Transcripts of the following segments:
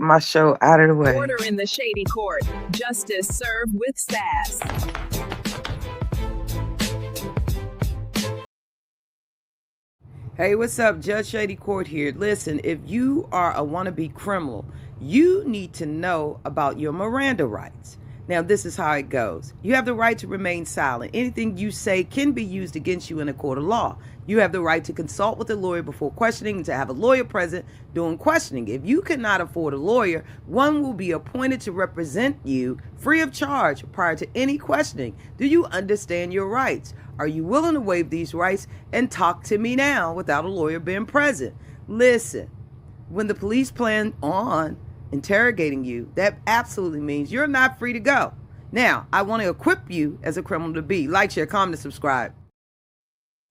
my show out of the way. Order in the shady court. Justice served with sass. Hey, what's up? Judge Shady Court here. Listen, if you are a wannabe criminal, you need to know about your Miranda rights. Now, this is how it goes. You have the right to remain silent. Anything you say can be used against you in a court of law. You have the right to consult with a lawyer before questioning and to have a lawyer present during questioning. If you cannot afford a lawyer, one will be appointed to represent you free of charge prior to any questioning. Do you understand your rights? Are you willing to waive these rights and talk to me now without a lawyer being present? Listen, when the police plan on interrogating you, that absolutely means you're not free to go. Now, I want to equip you as a criminal to be. Like, share, comment, and subscribe.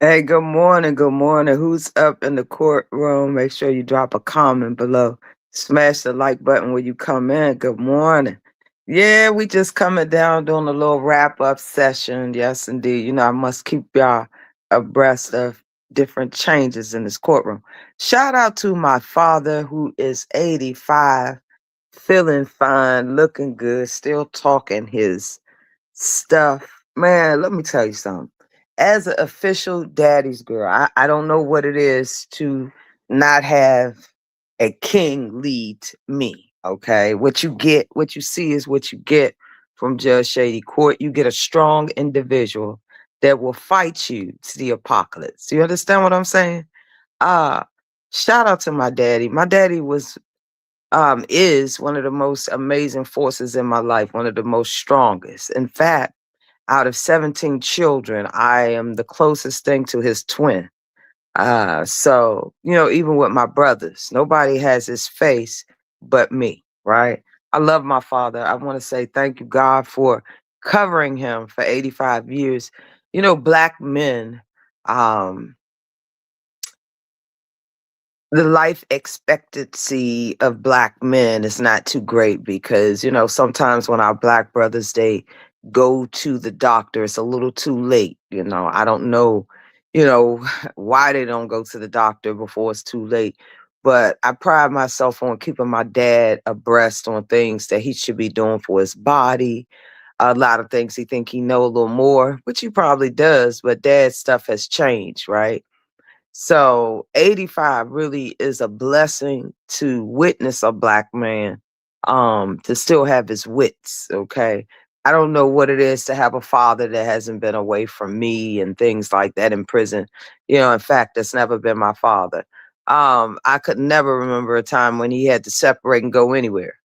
Hey, good morning. Good morning. Who's up in the courtroom? Make sure you drop a comment below. Smash the like button when you come in. Good morning. Yeah, we just coming down doing a little wrap-up session. Yes, indeed. You know, I must keep y'all abreast of different changes in this courtroom. Shout out to my father, who is 85, feeling fine, looking good, still talking his stuff. Man, let me tell you something. As an official daddy's girl, I don't know what it is to not have a king lead me. Okay. What you get, what you see is what you get from Judge Shady Court. You get a strong individual that will fight you to the apocalypse. You understand what I'm saying? Shout out to my daddy. My daddy is one of the most amazing forces in my life, one of the most strongest. In fact, out of 17 children, I am the closest thing to his twin. So, you know, even with my brothers, nobody has his face but me, right? I love my father. I want to say thank you, God, for covering him for 85 years. You know, black men, um, the life expectancy of black men is not too great because, you know, sometimes when our black brothers, they go to the doctor, it's a little too late. You know, I don't know, you know, why they don't go to the doctor before it's too late. But I pride myself on keeping my dad abreast on things that he should be doing for his body. A lot of things he think he know a little more, which he probably does, but dad's stuff has changed, right? So 85 really is a blessing to witness a black man to still have his wits, okay? I don't know what it is to have a father that hasn't been away from me and things like that in prison. You know, in fact, that's never been my father. I could never remember a time when he had to separate and go anywhere.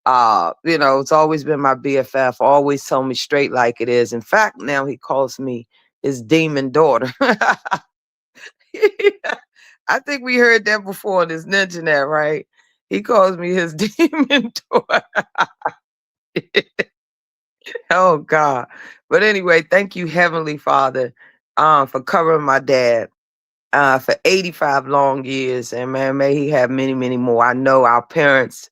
You know, it's always been my BFF, always told me straight like it is. In fact, now he calls me his demon daughter. I think we heard that before on this Ninja Net, right? He calls me his demon daughter. Oh God. But anyway, thank you, Heavenly Father, for covering my dad for 85 long years. And man, may he have many, many more. I know our parents,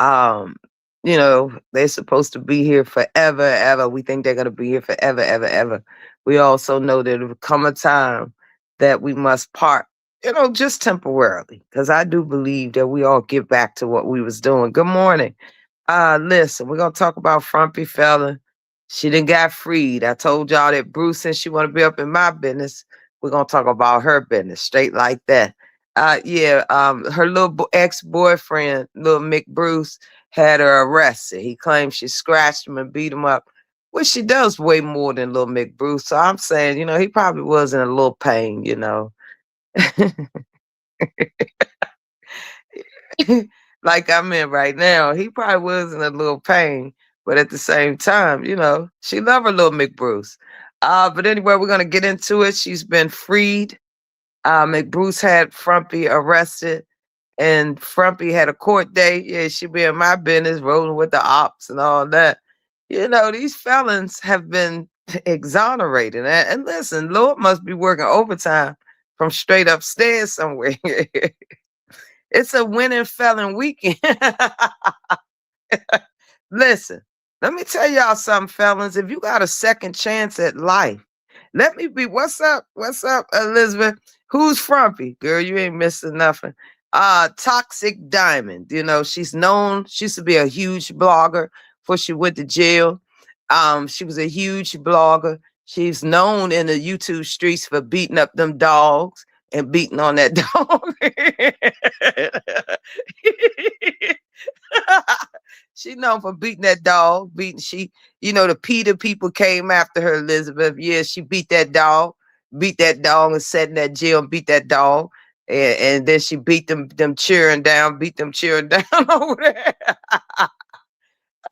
um, you know, they're supposed to be here forever, ever. We think they're gonna be here forever, ever, ever. We also know that there will come a time that we must part, you know, just temporarily. Because I do believe that we all get back to what we was doing. Good morning. Listen, we're gonna talk about Frumpy Felon. She done got freed. I told y'all that Bruce, since she want to be up in my business, we're gonna talk about her business straight like that. Her little ex-boyfriend, little Mick Bruce, had her arrested. He claims she scratched him and beat him up, which she does way more than little Mick Bruce. So I'm saying, you know, he probably was in a little pain, you know. Like I'm in right now. He probably was in a little pain, but at the same time, you know, she love her little McBruce. But anyway, we're gonna get into it. She's been freed. McBruce had Frumpy arrested, and Frumpy had a court date. Yeah, she be in my business, rolling with the ops and all that. You know, these felons have been exonerated. And listen, Lord must be working overtime from straight upstairs somewhere. It's a winning felon weekend. Listen, let me tell y'all something, felons. If you got a second chance at life, let me be. What's up? What's up, Elizabeth? Who's Frumpy? Girl, you ain't missing nothing. Toxic Diamond. You know, she's known, she used to be a huge blogger before she went to jail. She was a huge blogger. She's known in the YouTube streets for beating up them dogs and beating on that dog. She known for beating that dog. The PETA people came after her, Elizabeth. Yeah, she beat that dog and sat in that jail and beat that dog. And then she beat them cheering down, beat them cheering down over there.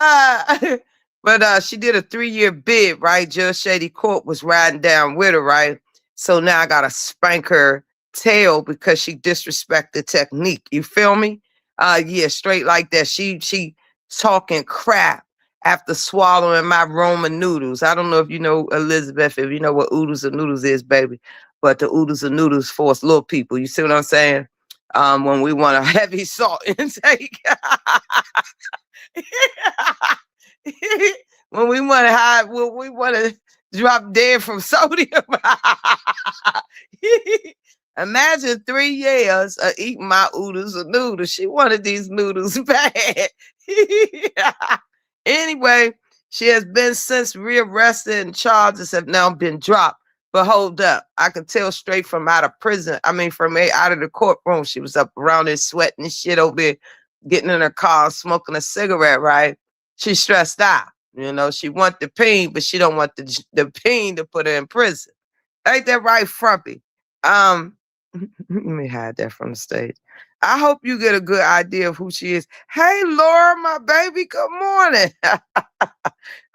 Uh, but she did a 3-year bid, right? Judge Shady Court was riding down with her, right? So now I gotta spank her tail because she disrespected technique. You feel me? Yeah, straight like that. She talking crap after swallowing my Roman noodles. I don't know if you know, Elizabeth, if you know what oodles and noodles is, baby. But the oodles and noodles for us little people. You see what I'm saying? When we want a heavy salt intake. When we want to drop dead from sodium. Imagine 3 years of eating my oodles and noodles. She wanted these noodles bad. Anyway, she has been since rearrested and charges have now been dropped. But hold up, I can tell straight from out of prison. I mean, out of the courtroom, she was up around there sweating and shit over there, getting in her car, smoking a cigarette, right? She's stressed out. You know, she want the pain, but she don't want the pain to put her in prison. Ain't that right, Frumpy? Let me hide that from the stage. I hope you get a good idea of who she is. Hey, Laura, my baby, good morning.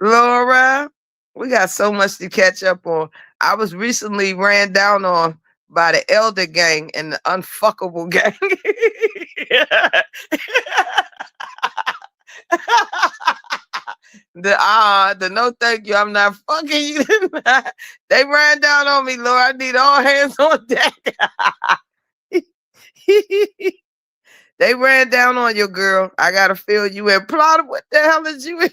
Laura, we got so much to catch up on. I was recently ran down on by the Elder Gang and the Unfuckable Gang. The no thank you, I'm not fucking you. They ran down on me, Lord. I need all hands on deck. They ran down on you, girl. I gotta feel you in. Plotter, what the hell is you in?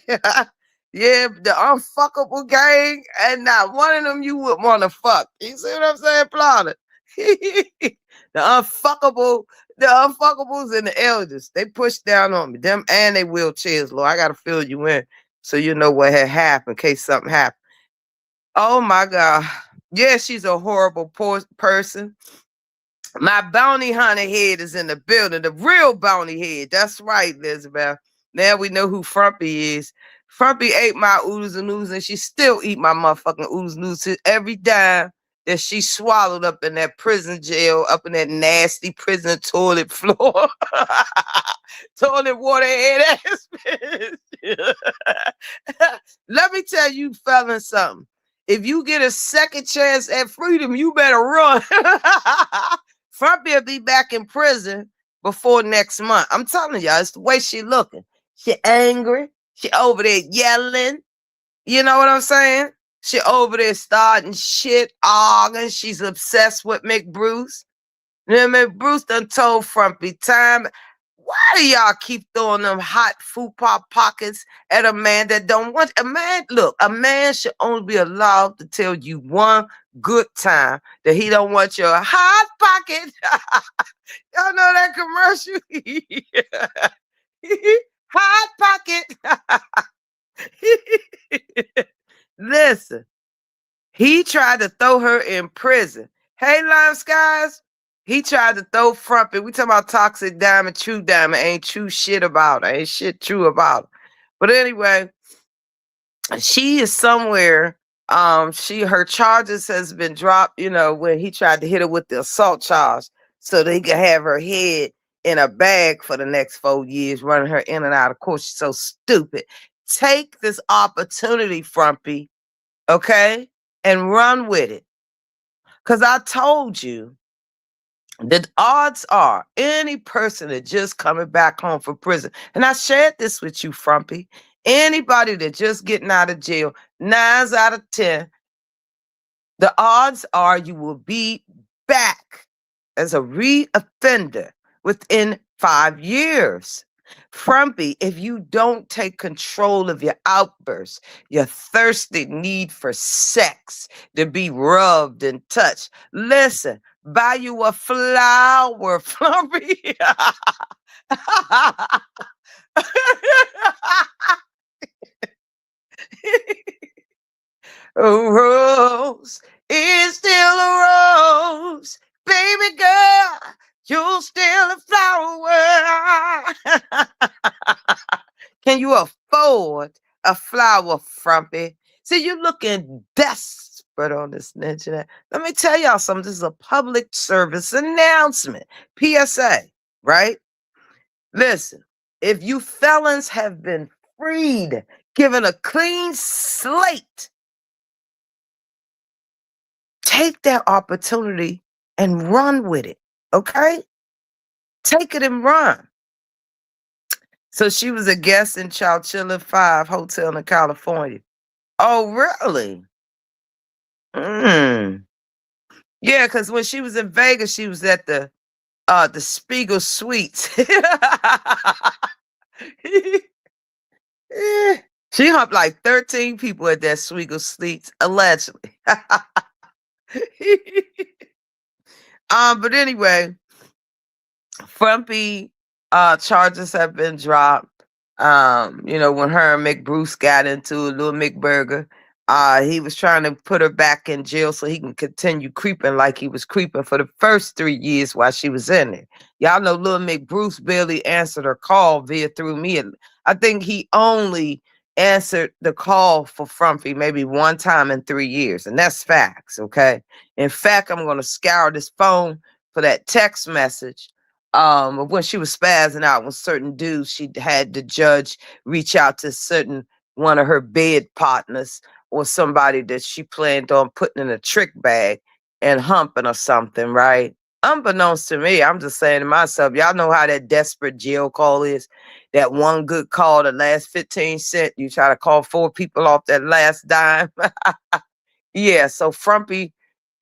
Yeah, the Unfuckable Gang, and not one of them you would want to fuck. You see what I'm saying, Plotter? the unfuckable, the Unfuckables and the Elders, they pushed down on me. Them and they wheelchairs, Lord. I gotta fill you in so you know what had happened in case something happened. Oh my God. Yeah, she's a horrible person. My bounty hunter head is in the building. The real bounty head. That's right, Elizabeth. Now we know who Frumpy is. Frumpy ate my oodles and noodles, and she still eat my motherfucking oodles and noodles every dime that she swallowed up in that prison jail, up in that nasty prison toilet floor. Toilet water head ass bitch. Let me tell you, fellas, something. If you get a second chance at freedom, you better run. Frumpy will be back in prison before next month. I'm telling y'all, it's the way she looking. She angry. She over there yelling. You know what I'm saying? She over there starting shit, arguing. She's obsessed with McBruce. You know, McBruce done told Frumpy time. Why do y'all keep throwing them hot fupa pockets at a man that don't want a man? Look, a man should only be allowed to tell you one good time that he don't want your hot pocket. Y'all know that commercial? Hot pocket. Listen, he tried to throw her in prison. Hey, Lime Skies. He tried to throw Frumpy. We talking about Toxic Diamond, True Diamond. Ain't true shit about her. Ain't shit true about her. But anyway, she is somewhere. Her charges has been dropped, you know, when he tried to hit her with the assault charge so that he could have her head in a bag for the next 4 years, running her in and out of court. She's so stupid. Take this opportunity, Frumpy, okay, and run with it. Because I told you, the odds are any person that just coming back home from prison, and I shared this with you, Frumpy, anybody that just getting out of jail, 9 out of 10, the odds are you will be back as a re-offender within 5 years. Frumpy, if you don't take control of your outbursts, your thirsty need for sex, to be rubbed and touched, listen, buy you a flower, Frumpy. A rose is still a rose, baby girl. You're still a flower. Can you afford a flower, Frumpy? See, you're looking desperate on this internet. Let me tell y'all something. This is a public service announcement. PSA, right? Listen, if you felons have been freed, given a clean slate, take that opportunity and run with it. Okay? Take it and run. So she was a guest in Chowchilla 5 Hotel in California. Oh, really? Mm. Yeah, because when she was in Vegas, she was at the Spiegel Suites. Eh, she humped like 13 people at that Spiegel Suites, allegedly. But anyway, Frumpy charges have been dropped. When her and McBruce got into a little McBurger, he was trying to put her back in jail so he can continue creeping like he was creeping for the first 3 years while she was in there. Y'all know little McBruce barely answered her call via through me. And I think he only answered the call for Frumpy maybe one time in 3 years. And that's facts, okay? In fact, I'm going to scour this phone for that text message when she was spazzing out with certain dudes. She had the judge reach out to certain one of her bed partners or somebody that she planned on putting in a trick bag and humping or something, right? Unbeknownst to me, I'm just saying to myself, y'all know how that desperate jail call is. That one good call, the last 15 cents, you try to call 4 people off that last dime. Yeah, so Frumpy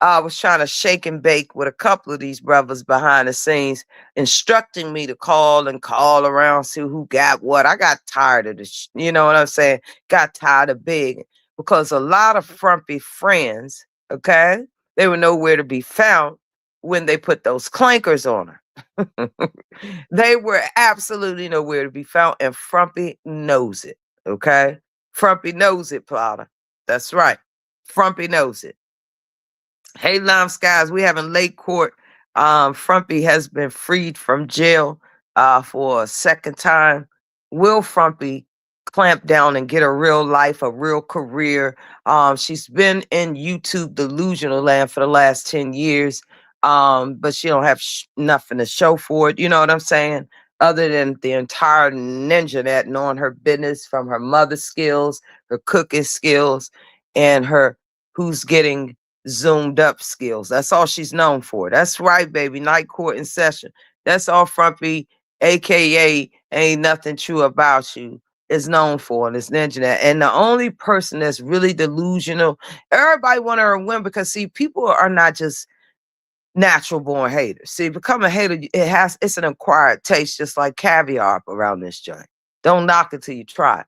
was trying to shake and bake with a couple of these brothers behind the scenes, instructing me to call and call around, see who got what. I got tired of this, you know what I'm saying? Got tired of begging because a lot of Frumpy friends, okay, they were nowhere to be found when they put those clankers on her. They were absolutely nowhere to be found, and Frumpy knows it, okay? Frumpy knows it, Plotter. That's right. Frumpy knows it. Hey, Lime Skies, we have in late court. Frumpy has been freed from jail for a second time. Will Frumpy clamp down and get a real life, a real career? She's been in YouTube delusional land for the last 10 years, but she don't have nothing to show for it. You know what I'm saying? Other than the entire ninja that knowing her business from her mother's skills, her cooking skills, and her who's getting zoomed up skills. That's all she's known for. That's right, baby. Night court in session. That's all Frumpy, aka Ain't Nothing True About You, is known for in this ninja. And the only person that's really delusional, everybody want her to win because see, people are not just natural born haters. See, become a hater, it's an acquired taste, just like caviar around this joint. Don't knock it till you try it.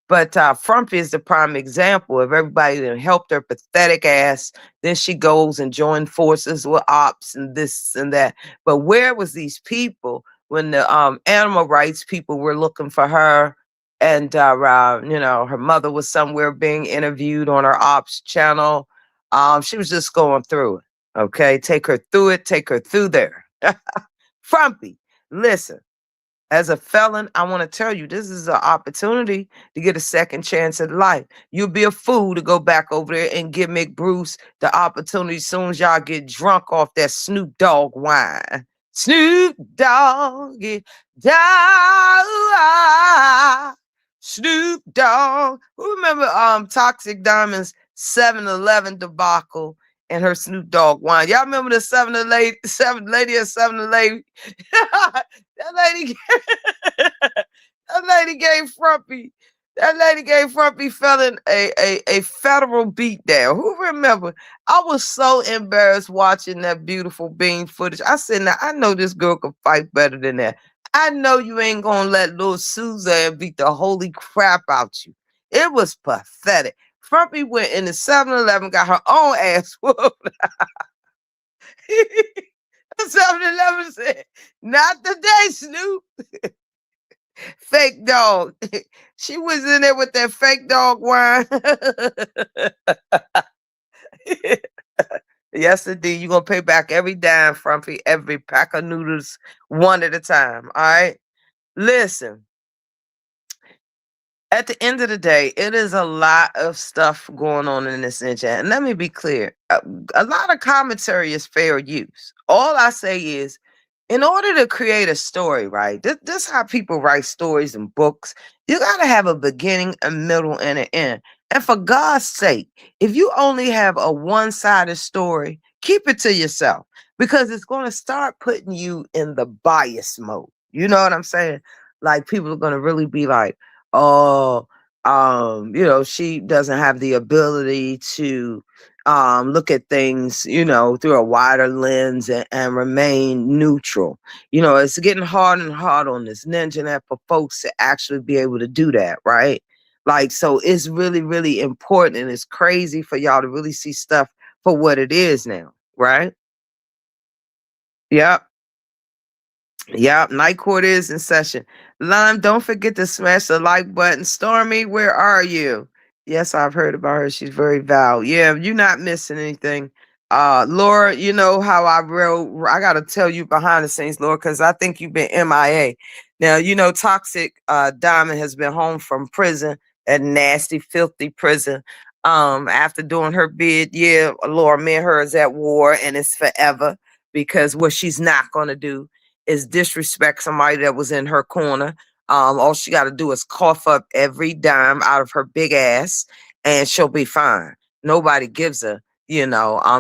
But Frumpy is the prime example of everybody that helped her pathetic ass. Then she goes and joined forces with ops and this and that. But where was these people when the animal rights people were looking for her? And her mother was somewhere being interviewed on her ops channel. She was just going through it. Okay, take her through it. Take her through there. Frumpy, listen. As a felon, I want to tell you this is an opportunity to get a second chance at life. You'll be a fool to go back over there and give McBruce the opportunity as soon as y'all get drunk off that Snoop Dogg wine. Snoop Dogg, get down. Snoop Dogg. Who remember Toxic Diamond's 7-Eleven debacle and her Snoop Dogg wine? Y'all remember the 7 lady at 7-Eleven? That lady, that lady gave Frumpy, that lady gave Frumpy felon a federal beatdown. Who remember? I was so embarrassed watching that beautiful bean footage. I said, now I know this girl can fight better than that. I know you ain't gonna let little Suzanne beat the holy crap out you. It was pathetic. Frumpy went in the 7-Eleven, got her own ass whooped. Something eleven said, not today, Snoop. Fake dog. She was in there with that fake dog wine. Yes, indeed. You're gonna pay back every dime, Frumpy, every pack of noodles, one at a time. All right. Listen, at the end of the day, it is a lot of stuff going on in this engine. And let me be clear, a lot of commentary is fair use. All I say is, in order to create a story, right? This is how people write stories and books. You got to have a beginning, a middle, and an end. And for God's sake, if you only have a one-sided story, keep it to yourself because it's going to start putting you in the bias mode. You know what I'm saying? Like people are going to really be like, oh, she doesn't have the ability to look at things, through a wider lens and remain neutral. It's getting hard and hard on this ninja net for folks to actually be able to do that, right? Like, so it's really, really important and it's crazy for y'all to really see stuff for what it is now, right? Yep. Yep, night court is in session. Lime, don't forget to smash the like button. Stormy, where are you? Yes, I've heard about her. She's very val. Yeah, you're not missing anything. Laura, you know how I gotta tell you behind the scenes, Laura, because I think you've been MIA. Now, Toxic Diamond has been home from prison, that nasty, filthy prison. After doing her bid, yeah, Laura, me and her is at war and it's forever because what she's not gonna do is disrespect somebody that was in her corner. All she got to do is cough up every dime out of her big ass, and she'll be fine. Nobody gives her.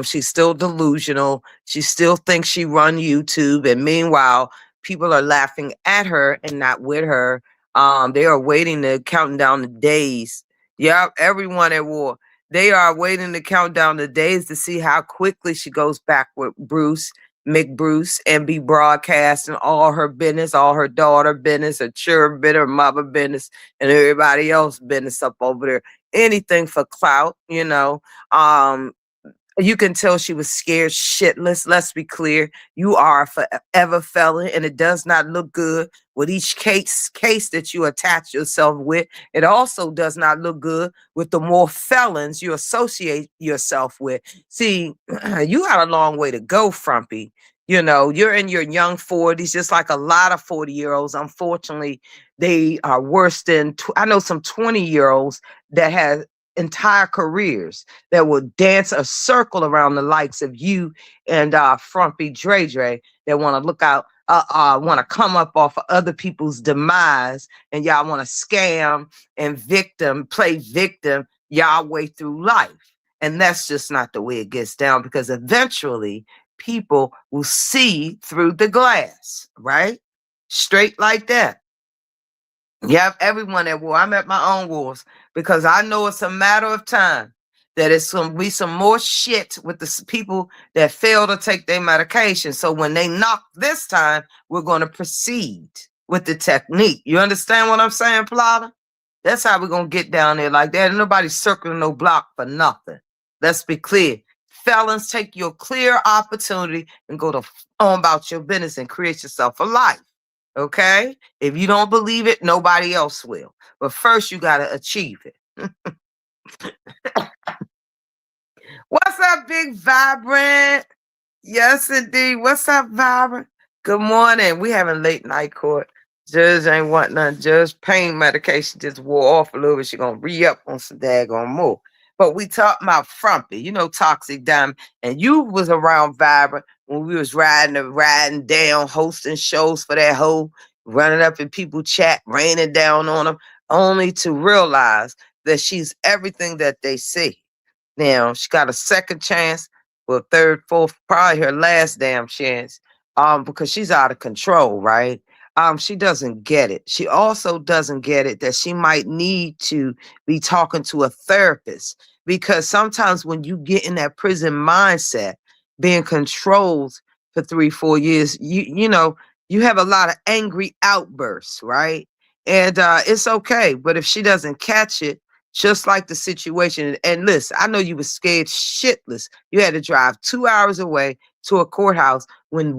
She's still delusional. She still thinks she run YouTube, and meanwhile, people are laughing at her and not with her. They are waiting to counting down the days. Yep, everyone at war. They are waiting to count down the days to see how quickly she goes back with Bruce McBruce and be broadcasting all her business, all her daughter business, her children business, her mother business, and everybody else business up over there. Anything for clout. You can tell she was scared shitless. Let's be clear. You are a forever felon, and it does not look good with each case that you attach yourself with. It also does not look good with the more felons you associate yourself with. See, you got a long way to go, Frumpy. You're in your young 40s, just like a lot of 40-year-olds. Unfortunately, they are worse than, I know some 20-year-olds that have entire careers that will dance a circle around the likes of you and Frumpy Dre that want to look out, want to come up off of other people's demise, and y'all want to scam and play victim y'all way through life. And that's just not the way it gets down because eventually people will see through the glass, right? Straight like that. Yep, everyone at war. I'm at my own wars because I know it's a matter of time that it's going to be some more shit with the people that fail to take their medication. So when they knock this time, we're going to proceed with the technique. You understand what I'm saying, Plata? That's how we're going to get down there like that. And nobody's circling no block for nothing. Let's be clear. Felons, take your clear opportunity and go on about your business and create yourself a life. Okay? If you don't believe it, nobody else will. But first, you got to achieve it. What's up, Big Vibrant? Yes, indeed. What's up, Vibrant? Good morning. We having late night court. Judge ain't want none. Judge pain medication just wore off a little bit. She gonna re-up on some daggone more. But we talking about Frumpy, Toxic Diamond. And you was around Vibrant when we was riding down, hosting shows for that hoe, running up in people chat, raining down on them, only to realize that she's everything that they see. Now she got a second chance, well, third, fourth, probably her last damn chance. Because she's out of control, right? She doesn't get it. She also doesn't get it that she might need to be talking to a therapist because sometimes when you get in that prison mindset, being controlled for 3-4 years, you have a lot of angry outbursts, right? And it's okay, but if she doesn't catch it, just like the situation, and listen, I know you were scared shitless. You had to drive 2 hours away to a courthouse when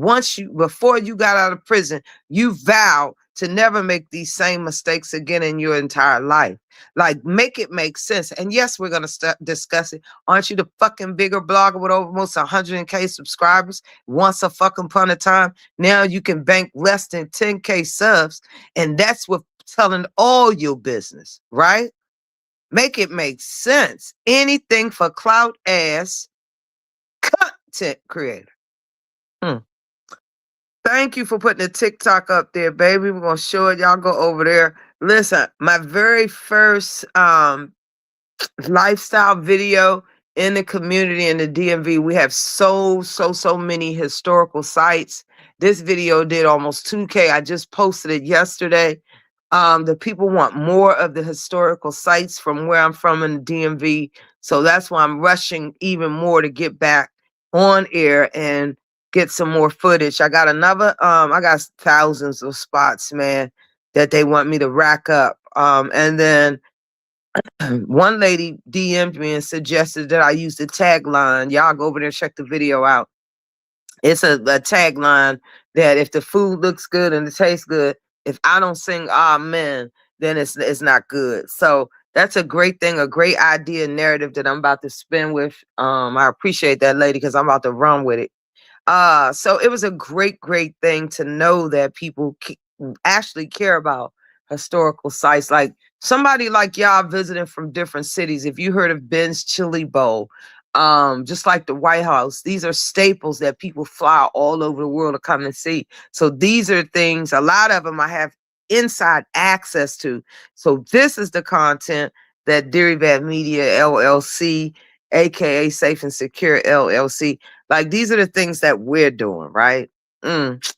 before you got out of prison, you vowed to never make these same mistakes again in your entire life. Like, make it make sense. And yes, we're going to discuss it. Aren't you the fucking bigger blogger with almost 100K subscribers? Once a fucking upon a time, now you can bank less than 10K subs. And that's with telling all your business, right? Make it make sense. Anything for clout ass content creator. Thank you for putting the TikTok up there, baby. We're gonna show it. Y'all go over there. Listen, my very first lifestyle video in the community in the DMV. We have so many historical sites. This video did almost 2K. I just posted it yesterday. The people want more of the historical sites from where I'm from in the DMV. So that's why I'm rushing even more to get back on air and get some more footage. I got I got thousands of spots, man, that they want me to rack up. And then one lady DM'd me and suggested that I use the tagline. Y'all go over there and check the video out. It's a tagline that if the food looks good and it tastes good, if I don't sing amen, then it's not good. So that's a great thing, a great idea narrative that I'm about to spin with. I appreciate that lady because I'm about to run with it. So it was a great thing to know that people actually care about historical sites. Like somebody like y'all visiting from different cities. If you heard of Ben's Chili Bowl, just like the White House, these are staples that people fly all over the world to come and see. So these are things, a lot of them I have inside access to. So this is the content that Derivat Media LLC, aka Safe and Secure LLC, like these are the things that we're doing, right?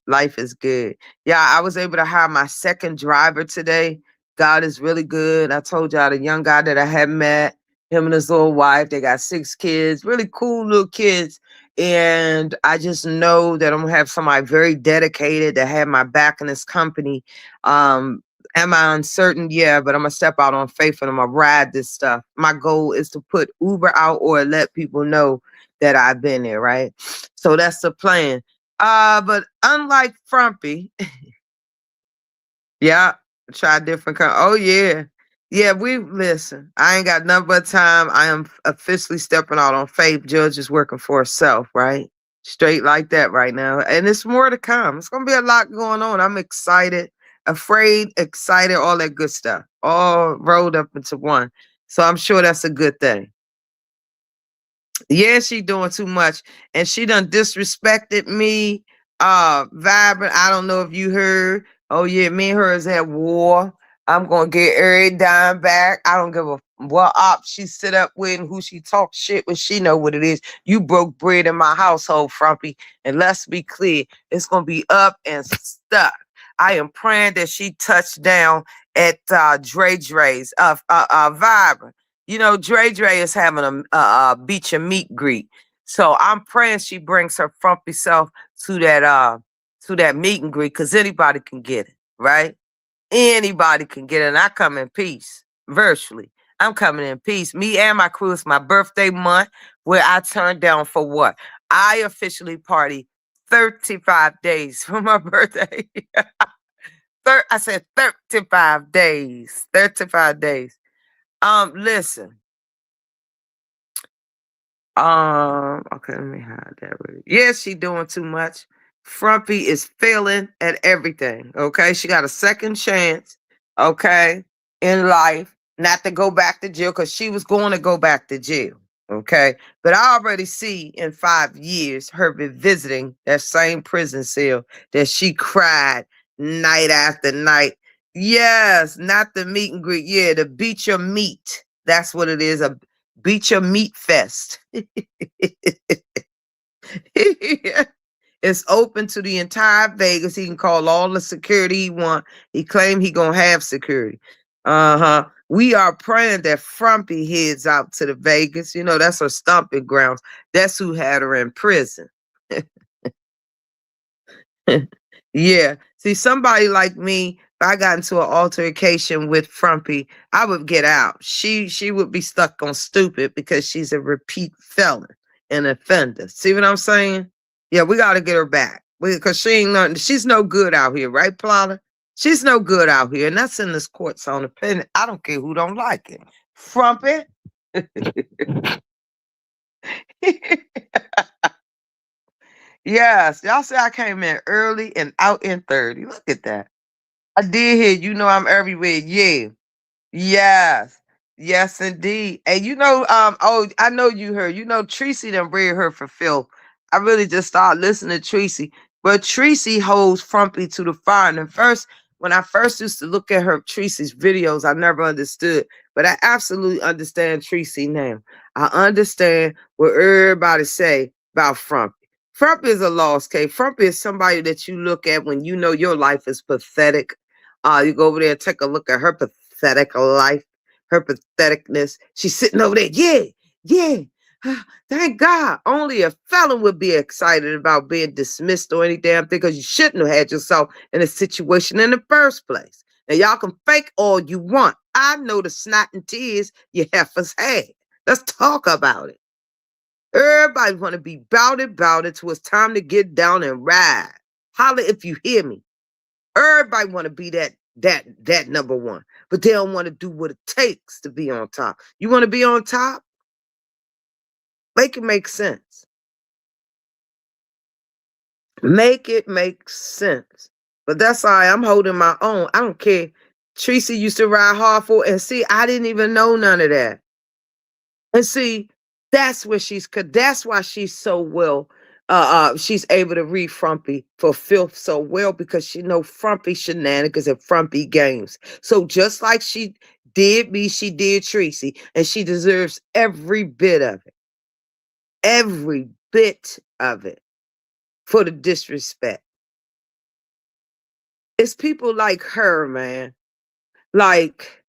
Life is good. Yeah, I was able to hire my second driver today. God is really good. I told y'all the young guy that I had met, him and his little wife, they got 6 kids, really cool little kids. And I just know that I'm gonna have somebody very dedicated to have my back in this company. Am I uncertain? Yeah, but I'm gonna step out on faith and I'm gonna ride this stuff. My goal is to put Uber out or let people know that I've been there, right? So that's the plan. But unlike Frumpy, yeah, try different oh yeah. Yeah, we listen. I ain't got nothing but time. I am officially stepping out on faith. Judge is working for herself, right? Straight like that right now. And it's more to come. It's gonna be a lot going on. I'm excited, afraid, excited, all that good stuff. All rolled up into one. So I'm sure that's a good thing. Yeah, she doing too much. And she done disrespected me. Vibrant. I don't know if you heard. Oh yeah, me and her is at war. I'm gonna get every dime back. I don't give a what op she sit up with and who she talk shit with. She know what it is. You broke bread in my household, Frumpy. And let's be clear, it's gonna be up and stuck. I am praying that she touched down at Dre's Vibrant. You know, Dre is having a beach and meet greet. So I'm praying she brings her frumpy self to that meet and greet because anybody can get it, right? Anybody can get it. And I come in peace, virtually. I'm coming in peace. Me and my crew, it's my birthday month where I turned down for what? I officially party 35 days for my birthday. I said 35 days. 35 days. Listen. Okay, let me hide that. Yes, she doing too much. Frumpy is failing at everything. Okay, she got a second chance. Okay, in life, not to go back to jail because she was going to go back to jail. Okay, but I already see in 5 years her be visiting that same prison cell that she cried night after night. Yes, not the meet and greet. Yeah, the beat your meat. That's what it is. A beat your meat fest. It's open to the entire Vegas. He can call all the security he want. He claimed he gonna have security. We are praying that Frumpy heads out to the Vegas. You know, that's her stomping grounds. That's who had her in prison. Yeah. See, somebody like me, if I got into an altercation with Frumpy, I would get out. She would be stuck on stupid because she's a repeat felon, an offender. See what I'm saying? Yeah, we got to get her back because she ain't nothing. She's no good out here, right, Plotter? She's no good out here, and that's in this court's own opinion. I don't care who don't like it. Frumpy. Yes, y'all say I came in early and out in 30. Look at that. I did hear, I'm everywhere. Yeah. Yes. Yes, indeed. And oh, I know you heard. Tracy done read her for Phil. I really just started listening to Tracy. But Tracy holds Frumpy to the fire. And first, when I first used to look at her Tracy's videos, I never understood. But I absolutely understand Tracy now. I understand what everybody say about Frumpy. Frumpy is a lost case. Frumpy is somebody that you look at when you know your life is pathetic. You go over there and take a look at her pathetic life, her patheticness. She's sitting over there. Yeah, yeah. Thank God. Only a felon would be excited about being dismissed or any damn thing because you shouldn't have had yourself in a situation in the first place. Now, y'all can fake all you want. I know the snot and tears you heifers had. Let's talk about it. Everybody want to be bout it till it's time to get down and ride. Holler if you hear me. Everybody want to be that number one, but they don't want to do what it takes to be on top. You want to be on top? Make it make sense. Make it make sense. But that's all right. I'm holding my own. I don't care. Tracy used to ride hard for it. And see, I didn't even know none of that. And see, that's why she's so well. She's able to read Frumpy for filth so well because she know Frumpy shenanigans and Frumpy games. So just like she did me, she did Tracy, and she deserves every bit of it. Every bit of it for the disrespect. It's people like her, man. Like,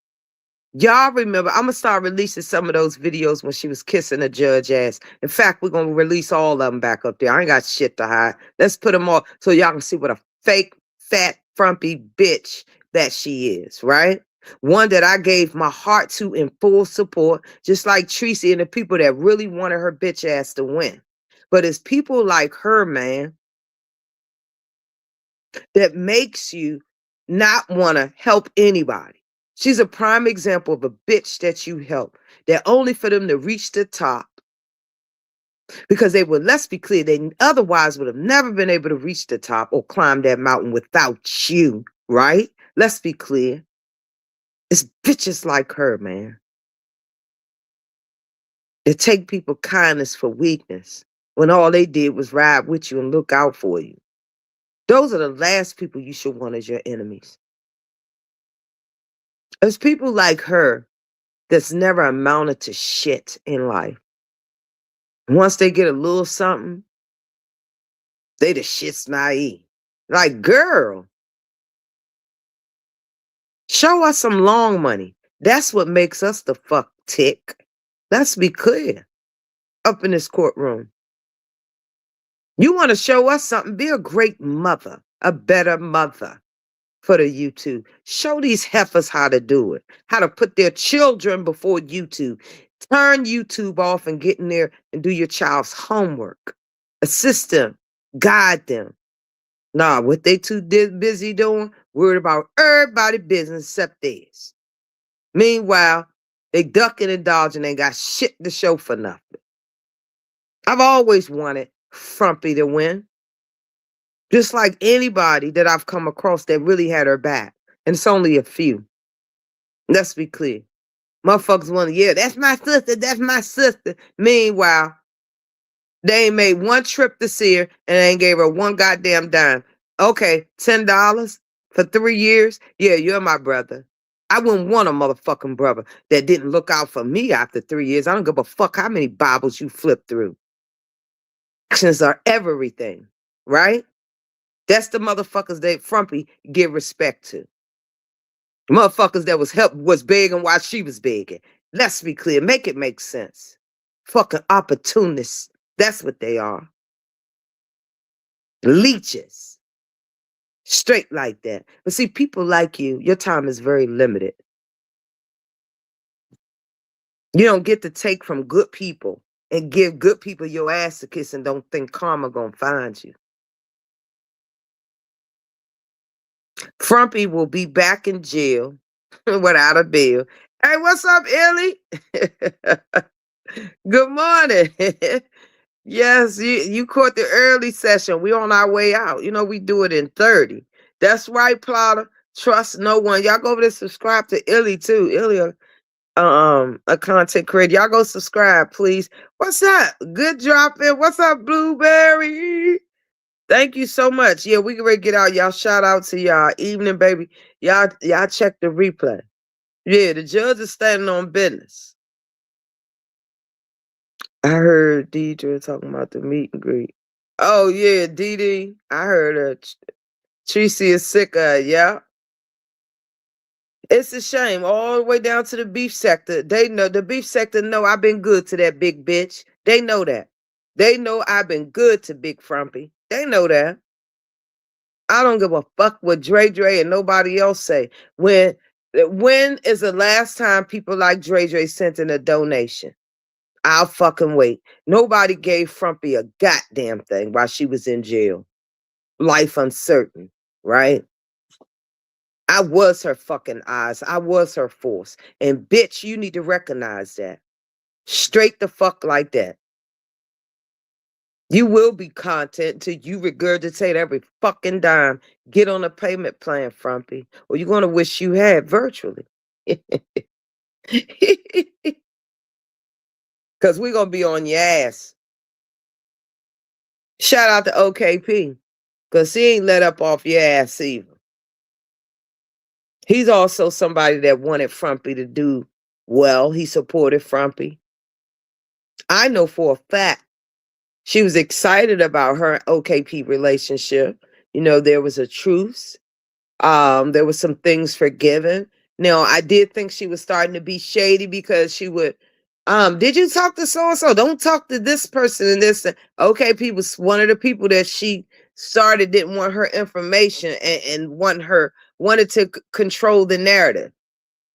y'all remember, I'm gonna start releasing some of those videos when she was kissing a judge ass. In fact, we're gonna release all of them back up there. I ain't got shit to hide. Let's put them all so y'all can see what a fake, fat, frumpy bitch that she is, right? One that I gave my heart to in full support, just like Tracy and the people that really wanted her bitch ass to win. But it's people like her, man, that makes you not want to help anybody. She's a prime example of a bitch that you help. That only for them to reach the top because they would, let's be clear, they otherwise would have never been able to reach the top or climb that mountain without you, right? Let's be clear. It's bitches like her, man. They take people kindness for weakness when all they did was ride with you and look out for you. Those are the last people you should want as your enemies. It's people like her that's never amounted to shit in life. Once they get a little something, they the shit's naive. Like, girl, show us some long money. That's what makes us the fuck tick. Let's be clear. Up in this courtroom. You want to show us something, be a great mother, a better mother for the YouTube. Show these heifers how to do it, how to put their children before YouTube. Turn YouTube off and get in there and do your child's homework. Assist them, guide them. Nah, what they too busy doing, worried about everybody's business except theirs. Meanwhile, they ducking and dodging, ain't got shit to show for nothing. I've always wanted Frumpy to win. Just like anybody that I've come across that really had her back. And it's only a few. Let's be clear. Motherfuckers want to, yeah, that's my sister, that's my sister. Meanwhile, they ain't made one trip to see her and they ain't gave her one goddamn dime. Okay, $10 for 3 years? Yeah, you're my brother. I wouldn't want a motherfucking brother that didn't look out for me after 3 years. I don't give a fuck how many Bibles you flip through. Actions are everything, right? That's the motherfuckers that Frumpy give respect to. Motherfuckers that was begging while she was begging. Let's be clear. Make it make sense. Fucking opportunists. That's what they are. Leeches. Straight like that. But see, people like you, your time is very limited. You don't get to take from good people and give good people your ass to kiss and don't think karma gonna find you. Frumpy will be back in jail without a bill. Hey, what's up, Illy? Good morning. Yes, you caught the early session. We on our way out. You know, we do it in 30. That's right, Plotter. Trust no one. Y'all go over there subscribe to Illy too. Illy, a content creator. Y'all go subscribe, please. What's up? Good drop in. What's up, Blueberry? Thank you so much. Yeah, we can ready to get out. Y'all shout out to y'all evening, baby. Y'all check the replay. Yeah, the judge is standing on business. I heard Deidre talking about the meet and greet. Oh yeah, Dee Dee. I heard her. Tracy is sick of, yeah. It's a shame, all the way down to the beef sector. They know the beef sector know I've been good to that big bitch. They know that. They know I've been good to Big Frumpy. They know that. I don't give a fuck what Dre and nobody else say. When is the last time people like Dre sent in a donation? I'll fucking wait. Nobody gave Frumpy a goddamn thing while she was in jail. Life uncertain, right? I was her fucking eyes. I was her force. And bitch, you need to recognize that. Straight the fuck like that. You will be content till you regurgitate every fucking dime. Get on a payment plan, Frumpy, or you're going to wish you had virtually. Because we're going to be on your ass. Shout out to OKP, because he ain't let up off your ass either. He's also somebody that wanted Frumpy to do well. He supported Frumpy. I know for a fact she was excited about her OKP relationship. You know, there was a truce. There was some things forgiven. Now, I did think she was starting to be shady because she would, did you talk to so-and-so? Don't talk to this person and this. OKP was one of the people that she started, didn't want her information and wanted to control the narrative.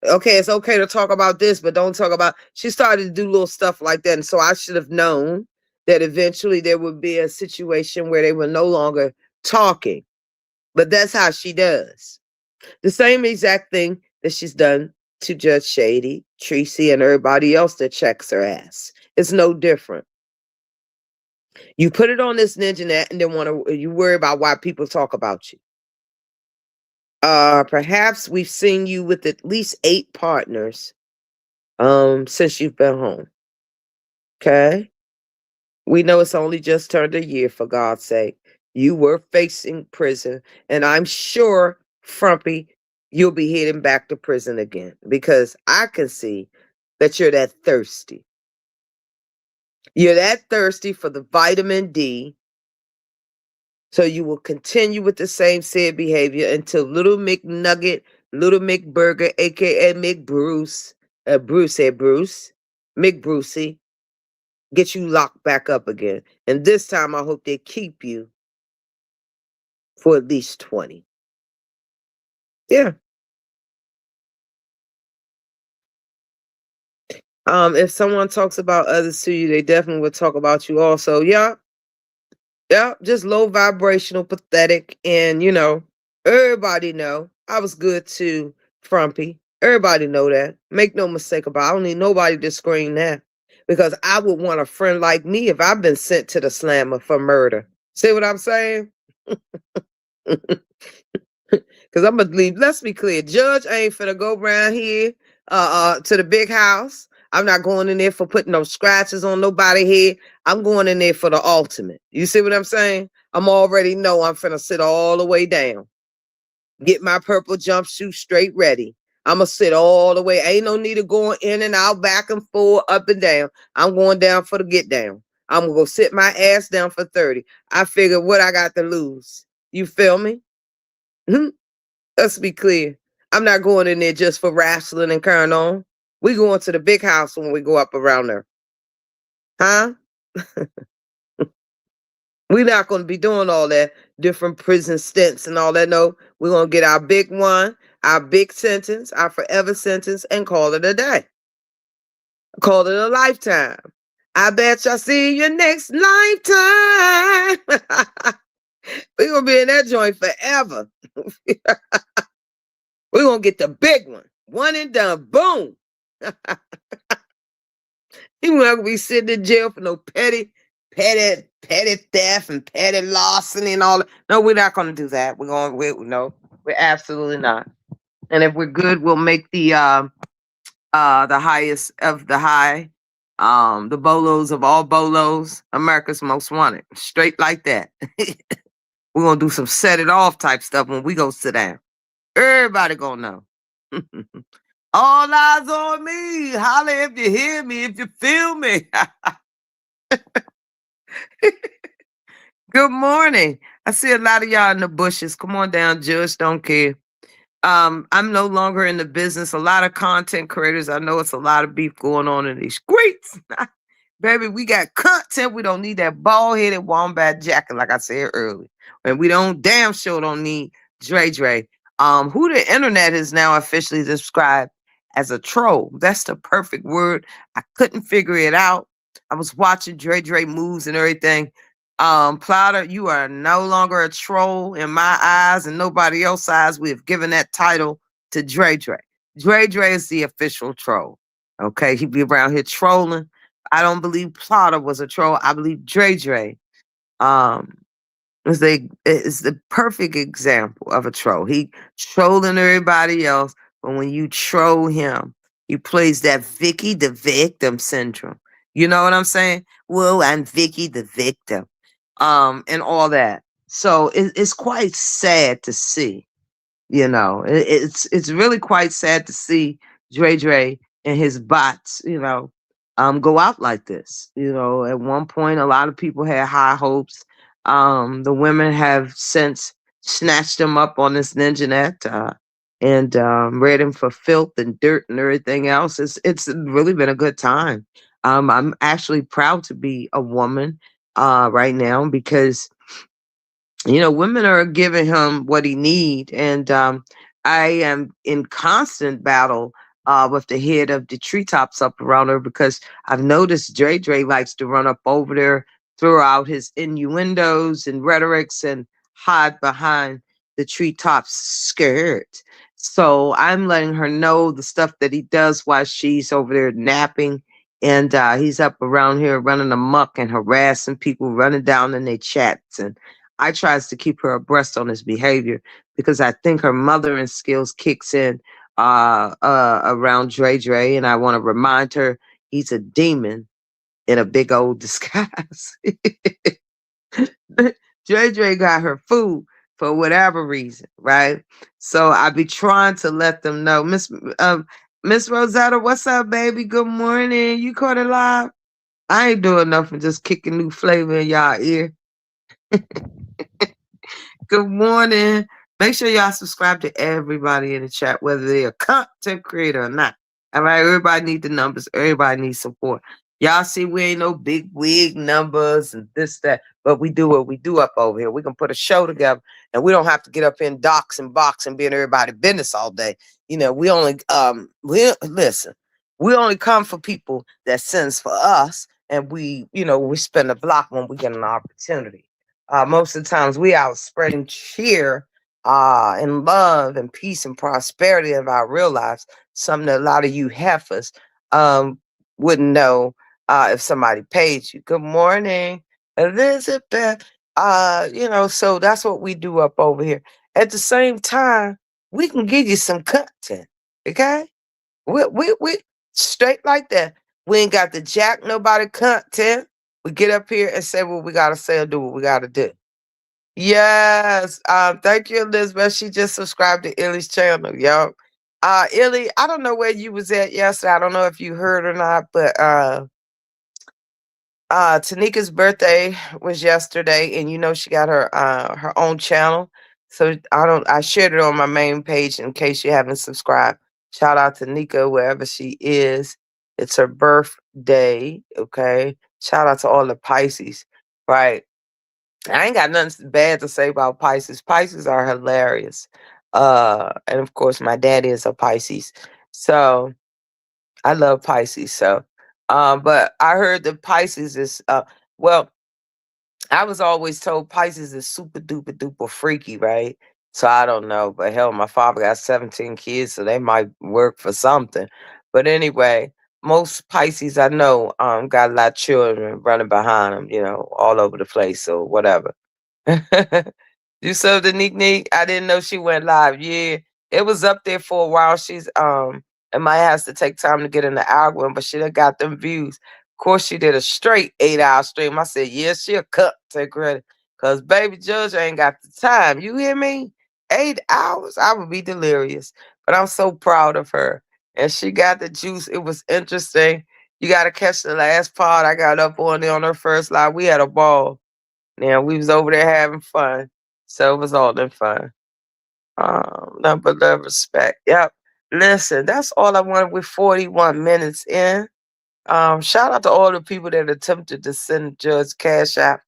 Okay, it's okay to talk about this, but don't talk about. She started to do little stuff like that. And so I should have known that eventually there would be a situation where they were no longer talking. But that's how she does. The same exact thing that she's done to Judge Shady, Tracy, and everybody else that checks her ass. It's no different. You put it on this ninja net and then you worry about why people talk about you. Perhaps we've seen you with at least 8 partners since you've been home. Okay? We know it's only just turned a year, for God's sake. You were facing prison, and I'm sure, Frumpy, you'll be heading back to prison again because I can see that you're that thirsty. You're that thirsty for the vitamin D. So you will continue with the same said behavior until Little McNugget, Little McBurger, aka McBruce, McBrucey, get you locked back up again. And this time I hope they keep you for at least 20. Yeah. If someone talks about others to you, they definitely would talk about you also. Yeah. Yeah. Just low vibrational, pathetic, and everybody know I was good to Frumpy. Everybody know that. Make no mistake about it. I don't need nobody to scream that. Because I would want a friend like me if I've been sent to the slammer for murder. See what I'm saying? Because I'm gonna leave. Let's be clear. Judge ain't finna go around here to the big house. I'm not going in there for putting no scratches on nobody's head. I'm going in there for the ultimate. You see what I'm saying? I'm already know I'm finna sit all the way down. Get my purple jumpsuit straight ready. I'ma sit all the way. Ain't no need of going in and out, back and forth, up and down. I'm going down for the get down. I'm gonna go sit my ass down for 30. I figure what I got to lose. You feel me? Let's be clear. I'm not going in there just for wrestling and carrying on. We going to the big house when we go up around there. Huh? We're not going to be doing all that different prison stints and all that. No, we're going to get our big one, our big sentence, our forever sentence, and call it a day. Call it a lifetime. I bet y'all see you next lifetime. We're gonna be in that joint forever. We're gonna get the big one. One and done. Boom. You're not gonna be sitting in jail for no petty theft and petty larceny and all that. No, we're not gonna do that. No, we're absolutely not. And if we're good, we'll make the highest of the high, the bolos of all bolos, America's most wanted. Straight like that. We're gonna do some set it off type stuff when we go sit down. Everybody gonna know. All eyes on me. Holler if you hear me, if you feel me. Good morning. I see a lot of y'all in the bushes. Come on down, Judge. Don't care. I'm no longer in the business. A lot of content creators. I know it's a lot of beef going on in these streets. Baby, we got content. We don't need that bald-headed wombat jacket, like I said earlier. And we damn sure don't need Dre Dre. Who the internet is now officially described as a troll. That's the perfect word. I couldn't figure it out. I was watching Dre Dre moves and everything. Plotter, you are no longer a troll in my eyes and nobody else's eyes. We have given that title to Dre Dre. Dre Dre is the official troll. Okay, he be around here trolling. I don't believe Plotter was a troll. I believe Dre Dre um, is the perfect example of a troll. He trolling everybody else, but when you troll him, he plays that Vicky the victim syndrome. You know what I'm saying? Well, I'm Vicky the victim, and all that. So it's quite sad to see. It's really quite sad to see Dre Dre and his bots, go out like this. At one point, a lot of people had high hopes. The women have since snatched him up on this ninjanet and read him for filth and dirt and everything else. It's really been a good time. I'm actually proud to be a woman right now because women are giving him what he need, and I am in constant battle with the head of the treetops up around her because I've noticed Dre likes to run up over there, throw out his innuendos and rhetorics, and hide behind the treetops scared. So I'm letting her know the stuff that he does while she's over there napping. And he's up around here running amok and harassing people, running down in their chats. And I tries to keep her abreast on his behavior because I think her mothering skills kicks in around Dre Dre, and I want to remind her he's a demon in a big old disguise. Dre Dre got her food for whatever reason, right? So I be trying to let them know, Miss Rosetta, what's up, baby? Good morning. You caught it live? I ain't doing nothing, just kicking new flavor in y'all ear. Good morning. Make sure y'all subscribe to everybody in the chat, whether they're a content creator or not. All right, everybody need the numbers. Everybody needs support. Y'all see, we ain't no big wig numbers and this, that, but we do what we do up over here. We can put a show together, and we don't have to get up in docs and box and be in everybody's business all day. We only listen. We only come for people that sends for us, and we spend a block when we get an opportunity. Most of the times we out spreading cheer and love and peace and prosperity of our real lives, something that a lot of you heifers wouldn't know if somebody paid you. Good morning, Elizabeth. So that's what we do up over here. At the same time, we can give you some content, okay? We straight like that. We ain't got to jack nobody content. We get up here and say what we gotta say or do what we gotta do. Yes. Thank you, Elizabeth. She just subscribed to Illy's channel, yo. Illy, I don't know where you was at yesterday. I don't know if you heard or not, but Tanika's birthday was yesterday, and she got her own channel. So I shared it on my main page in case you haven't subscribed. Shout out to Nika wherever she is. It's her birthday. Okay. Shout out to all the Pisces. Right. I ain't got nothing bad to say about Pisces. Pisces are hilarious. And of course my daddy is a Pisces. So I love Pisces. So But I heard that Pisces is well, I was always told Pisces is super duper duper freaky, right? So I don't know, but hell, my father got 17 kids, so they might work for something. But anyway, most Pisces I know got a lot of children running behind them, all over the place, so whatever. You saw the Neek Neek? I didn't know she went live. Yeah, it was up there for a while. It might has to take time to get in the algorithm, but she done got them views. Of course, she did a straight 8 hour stream. I said, yeah, she'll cut, take credit. Cause baby Judge ain't got the time. You hear me? 8 hours, I would be delirious. But I'm so proud of her. And she got the juice. It was interesting. You gotta catch the last part. I got up on there on her first live. We had a ball. Now we was over there having fun. So it was all in fun. Nothing but love, respect. Yep. Listen, that's all I wanted with 41 minutes in. Shout out to all the people that attempted to send Judge Cash App.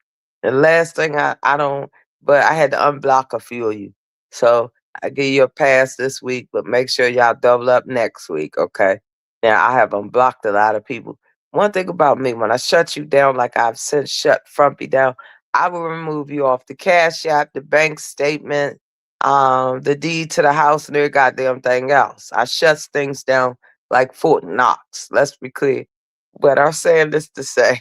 The last thing I don't, but I had to unblock a few of you. So I give you a pass this week, but make sure y'all double up next week, okay? Now I have unblocked a lot of people. One thing about me, when I shut you down like I've since shut Frumpy down, I will remove you off the Cash App, the bank statement, the deed to the house, and every goddamn thing else. I shuts things down like Fort Knox. Let's be clear. But I'm saying this to say,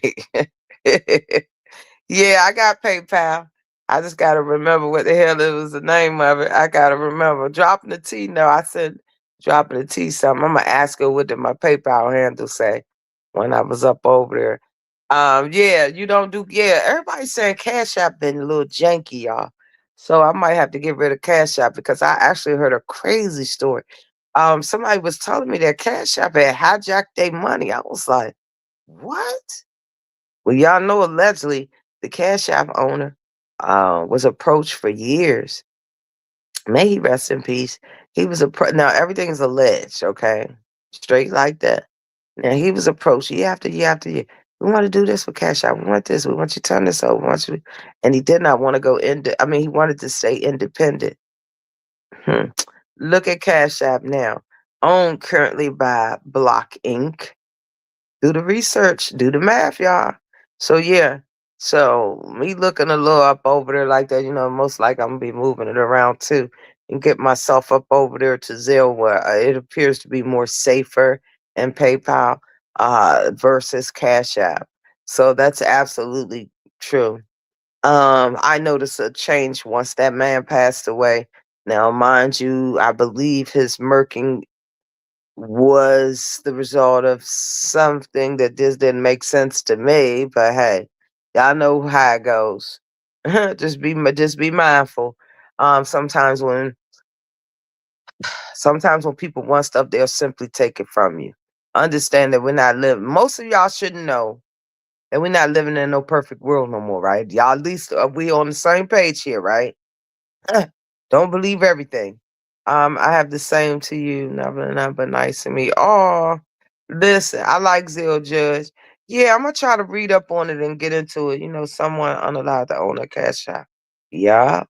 yeah, I got PayPal. I just gotta remember what the hell it was the name of it. I gotta remember. Dropping the T. No, I said dropping the T something. I'm gonna ask her what did my PayPal handle say when I was up over there. Yeah, you don't do yeah, everybody's saying Cash App been a little janky, y'all. So I might have to get rid of Cash App because I actually heard a crazy story. Somebody was telling me that Cash App had hijacked their money. I was like, what? Well, y'all know allegedly the Cash App owner was approached for years. May he rest in peace. He was now everything is alleged, okay? Straight like that. Now he was approached year after year after year. We want to do this with Cash App. We want this. We want you to turn this over. We want you, and he did not want to go into. I mean, he wanted to stay independent. Hmm. Look at Cash App now, owned currently by Block Inc. Do the research, do the math, y'all. So yeah, so me looking a little up over there like that, most likely I'm gonna be moving it around too, and get myself up over there to Zelle where it appears to be more safer and PayPal versus Cash App. So that's absolutely true. I noticed a change once that man passed away. Now, mind you, I believe his murking was the result of something that just didn't make sense to me. But hey, y'all know how it goes. Just be mindful. Sometimes when people want stuff, they'll simply take it from you. Understand that we're not living. Most of y'all shouldn't know that we're not living in no perfect world no more, right? Y'all at least we on the same page here, right? Don't believe everything. I have the same to you. Never, never nice to me. Oh, listen, I like Zell Judge. Yeah, I'm gonna try to read up on it and get into it. Someone unallowed to own a cash shop. Yeah,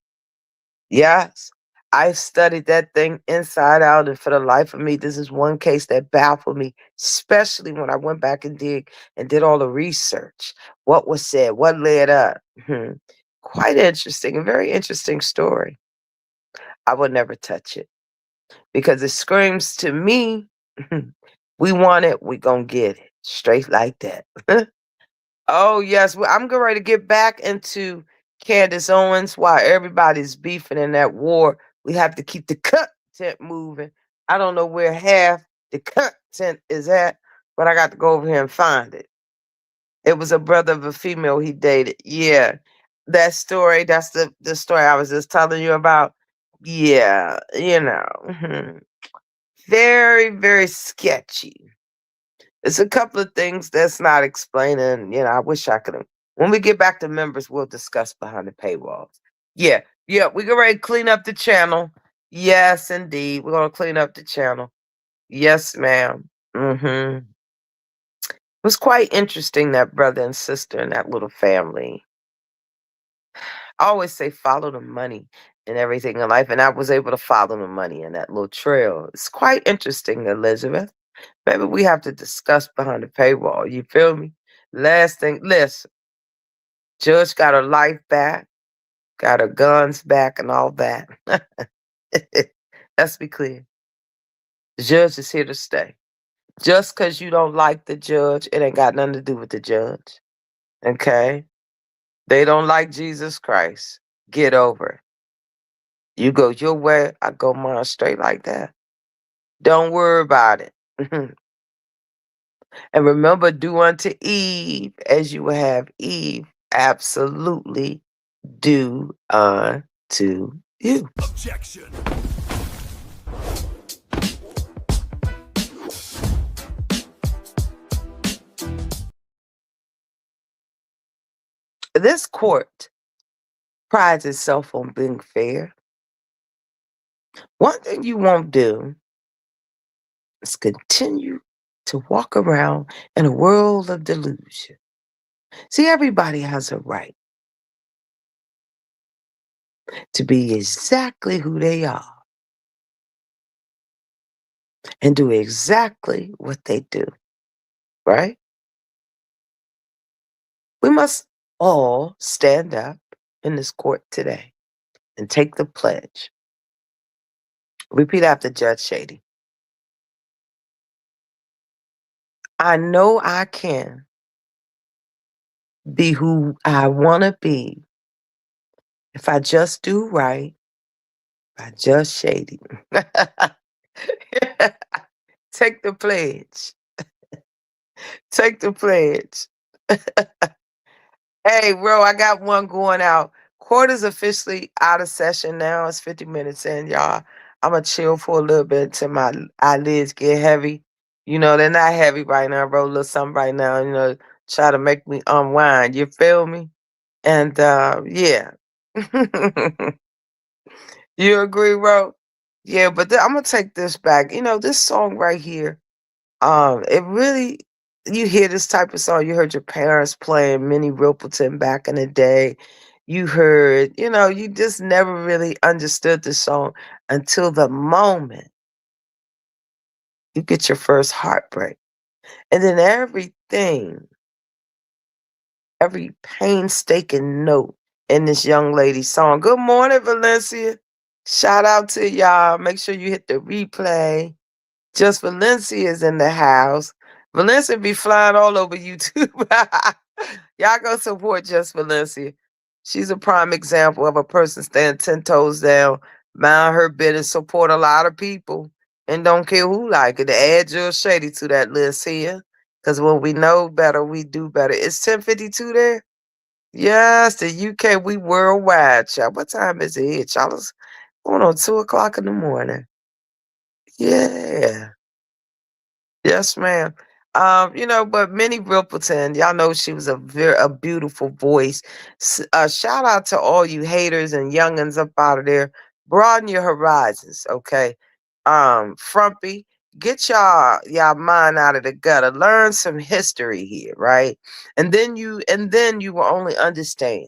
yes. I've studied that thing inside out, and for the life of me, this is one case that baffled me, especially when I went back and did all the research. What was said, what led up. Quite interesting, a very interesting story. I would never touch it because it screams to me, we want it, we gonna get it. Straight like that. Oh, yes. Well, I'm getting ready to get back into Candace Owens while everybody's beefing in that war. We have to keep the content moving. I don't know where half the content is at, but I got to go over here and find it. It was a brother of a female he dated. Yeah. That story, that's the story I was just telling you about. Yeah, very, very sketchy. It's a couple of things that's not explaining. I wish I could have. When we get back to members, we'll discuss behind the paywalls. Yeah, yeah, we get ready to clean up the channel. Yes, indeed. We're gonna clean up the channel. Yes, ma'am. It was quite interesting, that brother and sister and that little family. I always say follow the money and everything in life, and I was able to follow the money in that little trail. It's quite interesting, Elizabeth. Maybe we have to discuss behind the paywall. You feel me? Last thing, listen, Judge got her life back, got her guns back, and all that. Let's be clear. The judge is here to stay. Just because you don't like the judge, it ain't got nothing to do with the judge. Okay? They don't like Jesus Christ. Get over it. You go your way, I go mine straight like that. Don't worry about it. And remember, do unto Eve as you will have Eve absolutely do unto you. Objection. This court prides itself on being fair. One thing you won't do is continue to walk around in a world of delusion. See, everybody has a right to be exactly who they are and do exactly what they do, right? We must all stand up in this court today and take the pledge. Repeat after Judge Shady. I know I can be who I want to be if I just do right by Judge Shady. Take the pledge. Take the pledge. Hey, bro, I got one going out. Court is officially out of session now. It's 50 minutes in, y'all. I'm going to chill for a little bit till my eyelids get heavy. You know, they're not heavy right now, bro. A little something right now, try to make me unwind. You feel me? And, yeah. You agree, bro? Yeah, but I'm going to take this back. This song right here, it really, you hear this type of song, you heard your parents playing Minnie Riperton back in the day. You heard, you just never really understood the song until the moment you get your first heartbreak. And then everything, every painstaking note in this young lady's song. Good morning, Valencia. Shout out to y'all. Make sure you hit the replay. Just Valencia is in the house. Valencia be flying all over YouTube. Y'all go support Just Valencia. She's a prime example of a person standing 10 toes down, mind her business, support a lot of people, and don't care who like it. To add your shady to that list here. Because when we know better, we do better. It's 10:52 there? Yes, the UK, we worldwide, child. What time is it here, child? It's going on 2 o'clock in the morning. Yeah. Yes, ma'am. But Minnie Riperton, y'all know she was a beautiful voice. Shout out to all you haters and youngins up out of there. Broaden your horizons, okay? Frumpy, get y'all mind out of the gutter. Learn some history here, right? And then you will only understand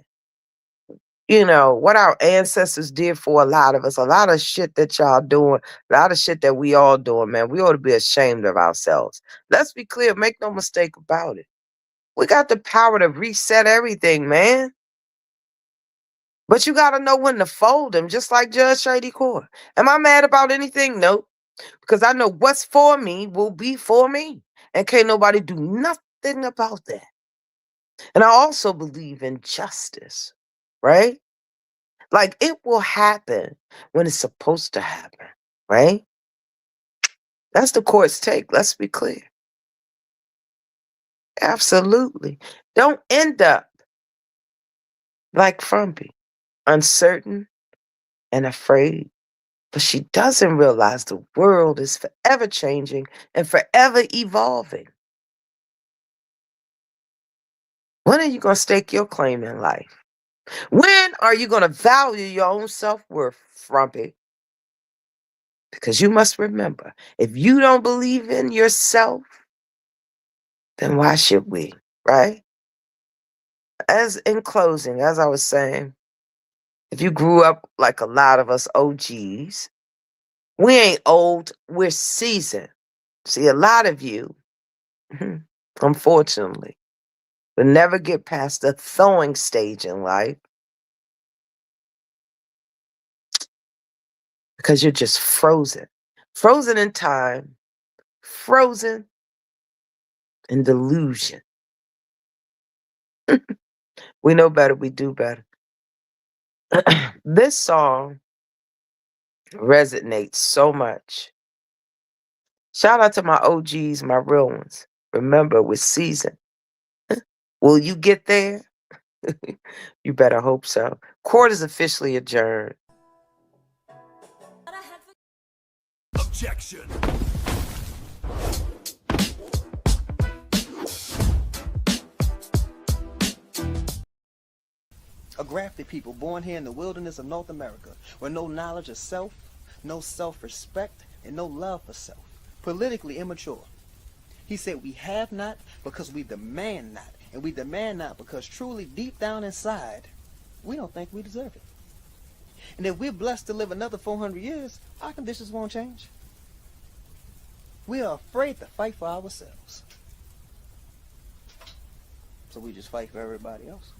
what our ancestors did for a lot of us, a lot of shit that y'all doing, a lot of shit that we all doing, man. We ought to be ashamed of ourselves. Let's be clear, make no mistake about it. We got the power to reset everything, man. But you got to know when to fold them, just like Judge Shady Court. Am I mad about anything? No. Because I know what's for me will be for me. And can't nobody do nothing about that. And I also believe in justice, right? Like it will happen when it's supposed to happen, right? That's the court's take. Let's be clear. Absolutely. Don't end up like Frumpy, uncertain and afraid. But she doesn't realize the world is forever changing and forever evolving. When are you going to stake your claim in life? When are you going to value your own self-worth, Frumpy? Because you must remember, if you don't believe in yourself, then why should we, right? As in closing, as I was saying, if you grew up like a lot of us OGs, we ain't old, we're seasoned. See, a lot of you, unfortunately, will never get past the thawing stage in life because you're just frozen. Frozen in time, frozen in delusion. We know better, we do better. This song resonates so much. Shout out to my OGs, my real ones. Remember, we're seasoned. Will you get there? You better hope so. Court is officially adjourned. Objection. A grafted people born here in the wilderness of North America, with no knowledge of self, no self-respect, and no love for self. Politically immature. He said we have not because we demand not. And we demand not because truly deep down inside, we don't think we deserve it. And if we're blessed to live another 400 years, our conditions won't change. We are afraid to fight for ourselves. So we just fight for everybody else.